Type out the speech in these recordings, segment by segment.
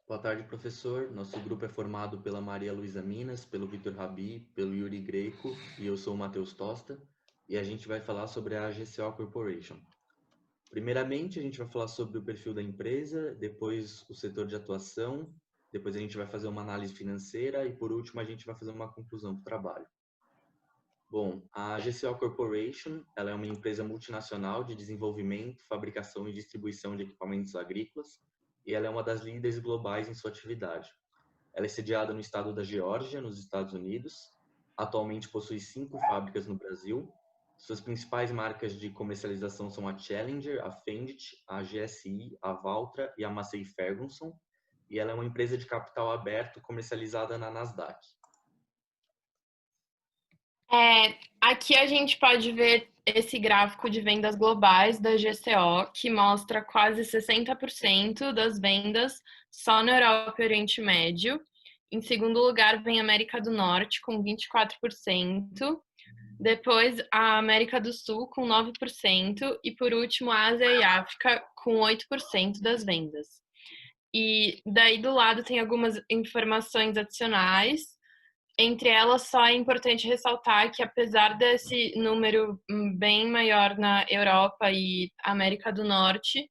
Boa tarde, professor. Nosso grupo é formado pela Maria Luísa Minas, pelo Vitor Rabi, pelo Yuri Greco e eu sou o Matheus Tosta. E a gente vai falar sobre a GCO Corporation. Primeiramente, a gente vai falar sobre o perfil da empresa, depois o setor de atuação, depois a gente vai fazer uma análise financeira e, por último, a gente vai fazer uma conclusão do trabalho. Bom, a GCO Corporation, ela é uma empresa multinacional de desenvolvimento, fabricação e distribuição de equipamentos agrícolas e ela é uma das líderes globais em sua atividade. Ela é sediada no estado da Geórgia, nos Estados Unidos. Atualmente possui 5 fábricas no Brasil. Suas principais marcas de comercialização são a Challenger, a Fendt, a GSI, a Valtra e a Massey Ferguson. E ela é uma empresa de capital aberto comercializada na Nasdaq. Aqui a gente pode ver esse gráfico de vendas globais da GCO, que mostra quase 60% das vendas só na Europa e Oriente Médio. Em segundo lugar, vem a América do Norte, com 24%. Depois, a América do Sul, com 9%. E, por último, a Ásia e África, com 8% das vendas. E daí, do lado, tem algumas informações adicionais. Entre elas, só é importante ressaltar que, apesar desse número bem maior na Europa e América do Norte,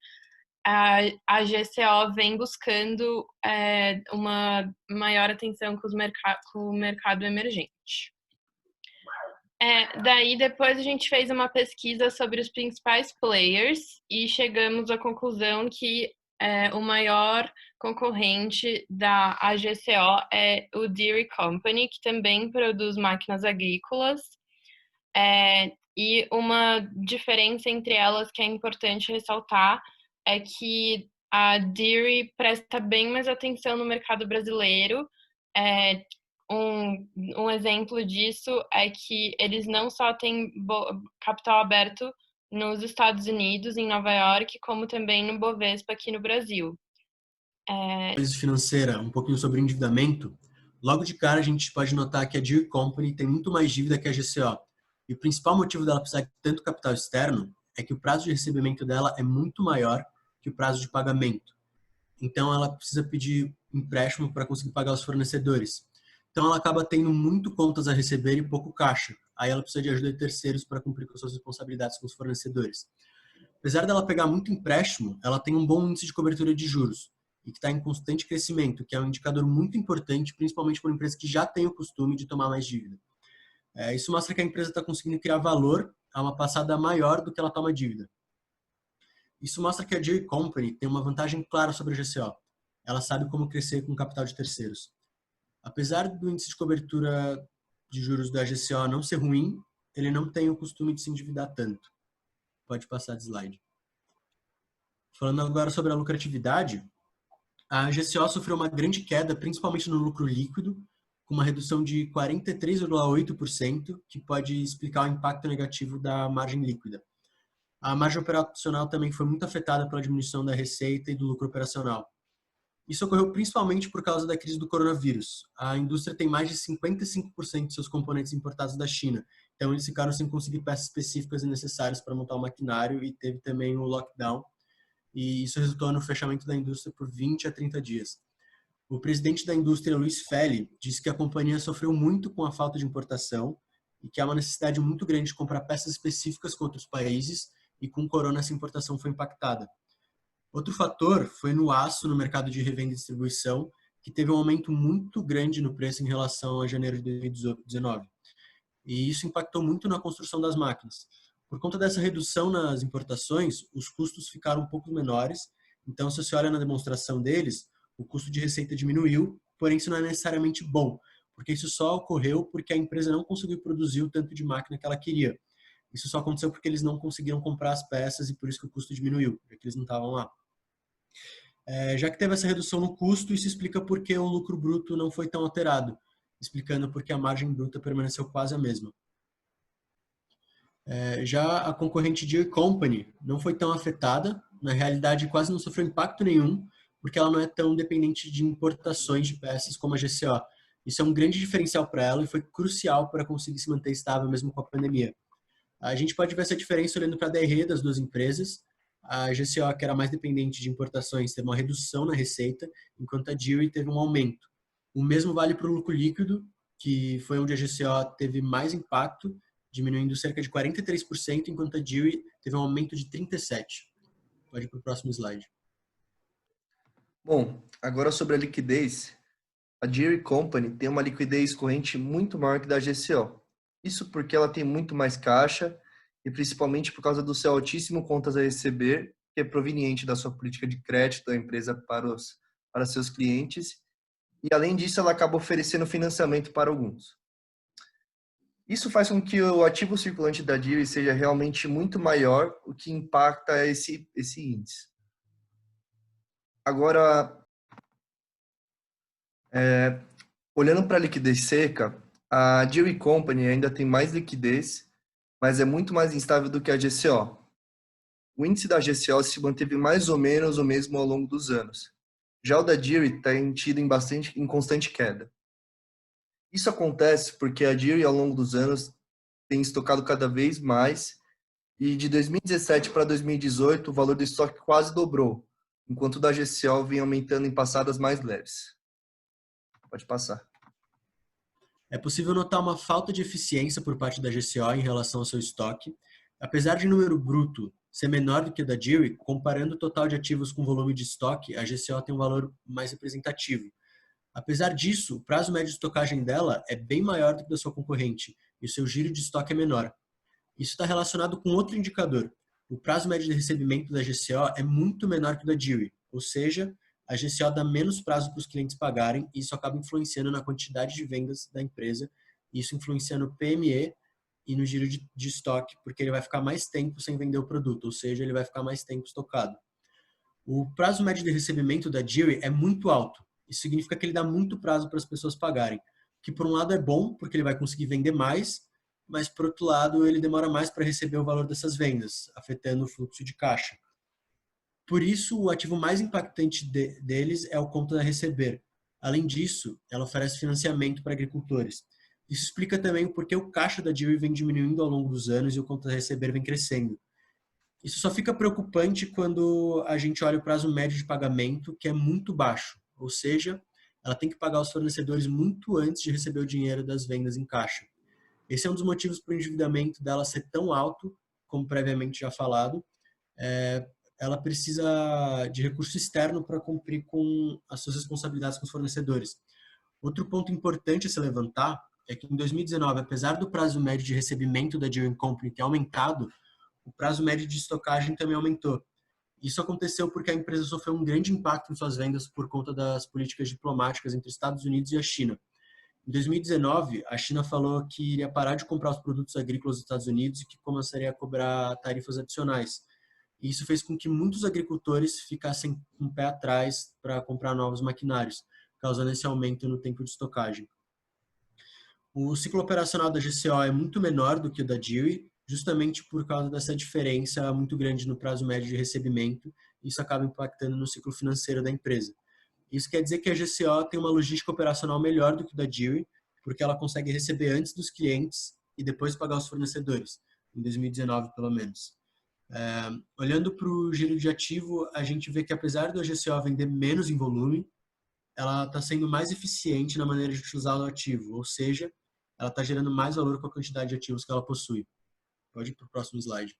a GCO vem buscando uma maior atenção com o mercado emergente. Daí, depois a gente fez uma pesquisa sobre os principais players e chegamos à conclusão que o maior concorrente da AGCO é o Deere Company, que também produz máquinas agrícolas. E uma diferença entre elas que é importante ressaltar é que a Deere presta bem mais atenção no mercado brasileiro. Um exemplo disso é que eles não só têm capital aberto nos Estados Unidos, em Nova York, como também no Bovespa aqui no Brasil. Análise financeira, um pouquinho sobre endividamento, logo de cara a gente pode notar que a Deere Company tem muito mais dívida que a GCO. E o principal motivo dela precisar de tanto capital externo é que o prazo de recebimento dela é muito maior que o prazo de pagamento. Então ela precisa pedir empréstimo para conseguir pagar os fornecedores. Então ela acaba tendo muito contas a receber e pouco caixa. Aí ela precisa de ajuda de terceiros para cumprir com suas responsabilidades com os fornecedores. Apesar dela pegar muito empréstimo, ela tem um bom índice de cobertura de juros e que está em constante crescimento, que é um indicador muito importante, principalmente para uma empresa que já tem o costume de tomar mais dívida. Isso mostra que a empresa está conseguindo criar valor a uma passada maior do que ela toma dívida. Isso mostra que a Deere Company tem uma vantagem clara sobre a GCO. Ela sabe como crescer com capital de terceiros. Apesar do índice de cobertura de juros da GCO não ser ruim, ele não tem o costume de se endividar tanto. Pode passar de slide. Falando agora sobre a lucratividade, a GCO sofreu uma grande queda, principalmente no lucro líquido, com uma redução de 43,8%, que pode explicar o impacto negativo da margem líquida. A margem operacional também foi muito afetada pela diminuição da receita e do lucro operacional. Isso ocorreu principalmente por causa da crise do coronavírus. A indústria tem mais de 55% de seus componentes importados da China, então eles ficaram sem conseguir peças específicas e necessárias para montar o maquinário e teve também o lockdown, e isso resultou no fechamento da indústria por 20 a 30 dias. O presidente da indústria, Luiz Feli, disse que a companhia sofreu muito com a falta de importação e que há uma necessidade muito grande de comprar peças específicas com outros países e com o corona essa importação foi impactada. Outro fator foi no aço, no mercado de revenda e distribuição, que teve um aumento muito grande no preço em relação a janeiro de 2019. E isso impactou muito na construção das máquinas. Por conta dessa redução nas importações, os custos ficaram um pouco menores. Então, se você olha na demonstração deles, o custo de receita diminuiu, porém isso não é necessariamente bom, porque isso só ocorreu porque a empresa não conseguiu produzir o tanto de máquina que ela queria. Isso só aconteceu porque eles não conseguiram comprar as peças e por isso que o custo diminuiu, porque eles não estavam lá. Já que teve essa redução no custo, isso explica por que o lucro bruto não foi tão alterado, explicando por que a margem bruta permaneceu quase a mesma. Já a concorrente Deere Company não foi tão afetada, na realidade quase não sofreu impacto nenhum, porque ela não é tão dependente de importações de peças como a GCO. Isso é um grande diferencial para ela e foi crucial para conseguir se manter estável mesmo com a pandemia. A gente pode ver essa diferença olhando para a DRE das duas empresas. A GCO, que era mais dependente de importações, teve uma redução na receita, enquanto a Dewey teve um aumento. O mesmo vale para o lucro líquido, que foi onde a GCO teve mais impacto, diminuindo cerca de 43%, enquanto a Dewey teve um aumento de 37%. Pode ir para o próximo slide. Bom, agora sobre a liquidez. A Deere Company tem uma liquidez corrente muito maior que da GCO. Isso porque ela tem muito mais caixa e principalmente por causa do seu altíssimo contas a receber, que é proveniente da sua política de crédito da empresa para seus clientes. E além disso, ela acaba oferecendo financiamento para alguns. Isso faz com que o ativo circulante da Deere seja realmente muito maior, o que impacta esse índice. Agora, olhando para a liquidez seca, a Deere Company ainda tem mais liquidez, mas é muito mais instável do que a GCO. O índice da GCO se manteve mais ou menos o mesmo ao longo dos anos. Já o da Deere tem tido em constante queda. Isso acontece porque a Deere, ao longo dos anos, tem estocado cada vez mais e de 2017 para 2018 o valor do estoque quase dobrou, enquanto o da GCO vem aumentando em passadas mais leves. Pode passar. É possível notar uma falta de eficiência por parte da GCO em relação ao seu estoque. Apesar de número bruto ser menor do que o da Deere, comparando o total de ativos com volume de estoque, a GCO tem um valor mais representativo. Apesar disso, o prazo médio de estocagem dela é bem maior do que o da sua concorrente e o seu giro de estoque é menor. Isso está relacionado com outro indicador. O prazo médio de recebimento da GCO é muito menor que o da Deere, ou seja, a GCO dá menos prazo para os clientes pagarem e isso acaba influenciando na quantidade de vendas da empresa, isso influencia no PME e no giro de estoque, porque ele vai ficar mais tempo sem vender o produto, ou seja, ele vai ficar mais tempo estocado. O prazo médio de recebimento da Deere é muito alto. Isso significa que ele dá muito prazo para as pessoas pagarem, que por um lado é bom, porque ele vai conseguir vender mais, mas por outro lado ele demora mais para receber o valor dessas vendas, afetando o fluxo de caixa. Por isso, o ativo mais impactante deles é o contas a receber. Além disso, ela oferece financiamento para agricultores. Isso explica também o porquê o caixa da Deere vem diminuindo ao longo dos anos e o contas a receber vem crescendo. Isso só fica preocupante quando a gente olha o prazo médio de pagamento, que é muito baixo, ou seja, ela tem que pagar os fornecedores muito antes de receber o dinheiro das vendas em caixa. Esse é um dos motivos para o endividamento dela ser tão alto, como previamente já falado. Ela precisa de recurso externo para cumprir com as suas responsabilidades com os fornecedores. Outro ponto importante a se levantar é que em 2019, apesar do prazo médio de recebimento da Deere Company ter aumentado, o prazo médio de estocagem também aumentou. Isso aconteceu porque a empresa sofreu um grande impacto em suas vendas por conta das políticas diplomáticas entre Estados Unidos e a China. Em 2019, a China falou que iria parar de comprar os produtos agrícolas dos Estados Unidos e que começaria a cobrar tarifas adicionais. E isso fez com que muitos agricultores ficassem um pé atrás para comprar novos maquinários, causando esse aumento no tempo de estocagem. O ciclo operacional da GCO é muito menor do que o da Deere, justamente por causa dessa diferença muito grande no prazo médio de recebimento. Isso acaba impactando no ciclo financeiro da empresa. Isso quer dizer que a GCO tem uma logística operacional melhor do que a da Deere, porque ela consegue receber antes dos clientes e depois pagar os fornecedores, em 2019 pelo menos. Olhando para o giro de ativo, a gente vê que apesar da GCO vender menos em volume, ela está sendo mais eficiente na maneira de utilizar o ativo, ou seja, ela está gerando mais valor com a quantidade de ativos que ela possui. Pode ir para o próximo slide.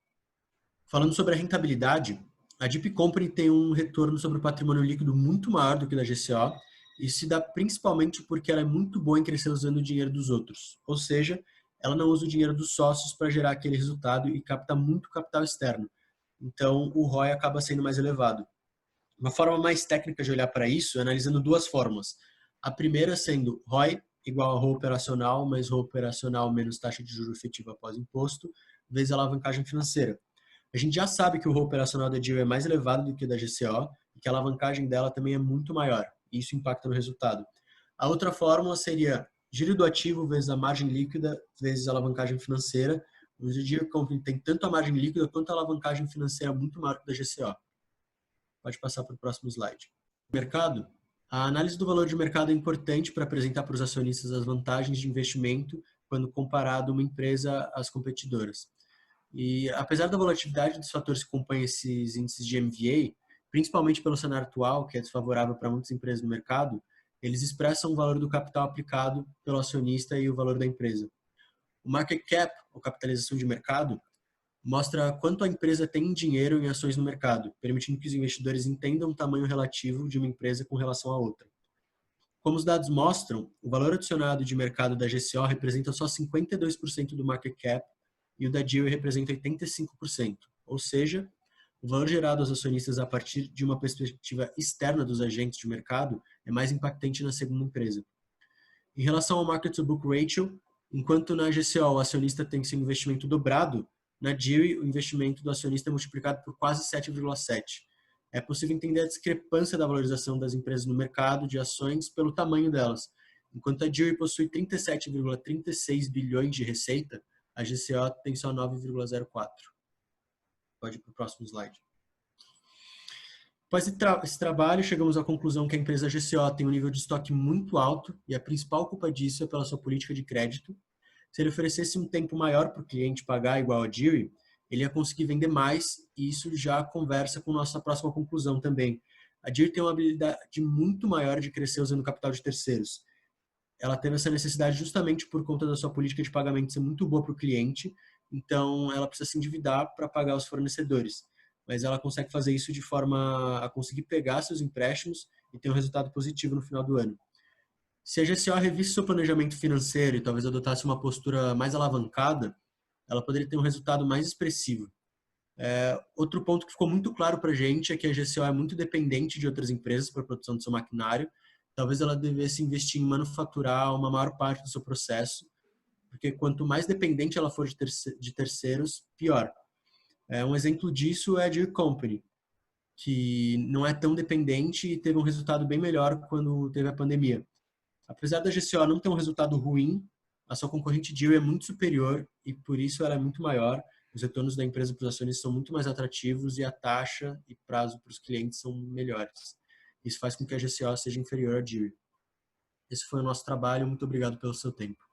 Falando sobre a rentabilidade, a Deere Company tem um retorno sobre o patrimônio líquido muito maior do que o da GCO, e se dá principalmente porque ela é muito boa em crescer usando o dinheiro dos outros, ou seja, ela não usa o dinheiro dos sócios para gerar aquele resultado e capta muito capital externo. Então, o ROI acaba sendo mais elevado. Uma forma mais técnica de olhar para isso é analisando duas formas. A primeira sendo ROI igual a ROE operacional, mais ROE operacional menos taxa de juros efetiva após imposto, vezes a alavancagem financeira. A gente já sabe que o ROE operacional da Deere é mais elevado do que o da GCO e que a alavancagem dela também é muito maior. E isso impacta no resultado. A outra fórmula seria giro do ativo vezes a margem líquida vezes a alavancagem financeira. O Deere Company tem tanto a margem líquida quanto a alavancagem financeira muito maior que a da GCO. Pode passar para o próximo slide. Mercado. A análise do valor de mercado é importante para apresentar para os acionistas as vantagens de investimento quando comparado uma empresa às competidoras. E apesar da volatilidade dos fatores que compõem esses índices de MVA, principalmente pelo cenário atual, que é desfavorável para muitas empresas no mercado, eles expressam o valor do capital aplicado pelo acionista e o valor da empresa. O market cap, ou capitalização de mercado, mostra quanto a empresa tem em dinheiro em ações no mercado, permitindo que os investidores entendam o tamanho relativo de uma empresa com relação à outra. Como os dados mostram, o valor adicionado de mercado da GCO representa só 52% do market cap e o da Dewey representa 85%, ou seja, o valor gerado aos acionistas a partir de uma perspectiva externa dos agentes de mercado é mais impactante na segunda empresa. Em relação ao market to book ratio, enquanto na GCO o acionista tem seu investimento dobrado, na Dewey o investimento do acionista é multiplicado por quase 7,7. É possível entender a discrepância da valorização das empresas no mercado de ações pelo tamanho delas. Enquanto a Dewey possui 37,36 bilhões de receita, a GCO tem só 9,04. Pode ir para o próximo slide. Após esse trabalho, chegamos à conclusão que a empresa GCO tem um nível de estoque muito alto e a principal culpa disso é pela sua política de crédito. Se ele oferecesse um tempo maior para o cliente pagar igual a Dewey, ele ia conseguir vender mais e isso já conversa com nossa próxima conclusão também. A Dewey tem uma habilidade muito maior de crescer usando capital de terceiros. Ela teve essa necessidade justamente por conta da sua política de pagamento ser muito boa para o cliente, então ela precisa se endividar para pagar os fornecedores. Mas ela consegue fazer isso de forma a conseguir pegar seus empréstimos e ter um resultado positivo no final do ano. Se a GCO revisse seu planejamento financeiro e talvez adotasse uma postura mais alavancada, ela poderia ter um resultado mais expressivo. Outro ponto que ficou muito claro para a gente é que a GCO é muito dependente de outras empresas para a produção do seu maquinário. Talvez ela devesse investir em manufaturar uma maior parte do seu processo, porque quanto mais dependente ela for de terceiros, pior. Um exemplo disso é a Deere Company, que não é tão dependente e teve um resultado bem melhor quando teve a pandemia. Apesar da GCO não ter um resultado ruim, a sua concorrente Deere é muito superior e por isso ela é muito maior. Os retornos da empresa para os acionistas são muito mais atrativos e a taxa e prazo para os clientes são melhores. Isso faz com que a GCO seja inferior à Deere. Esse foi o nosso trabalho. Muito obrigado pelo seu tempo.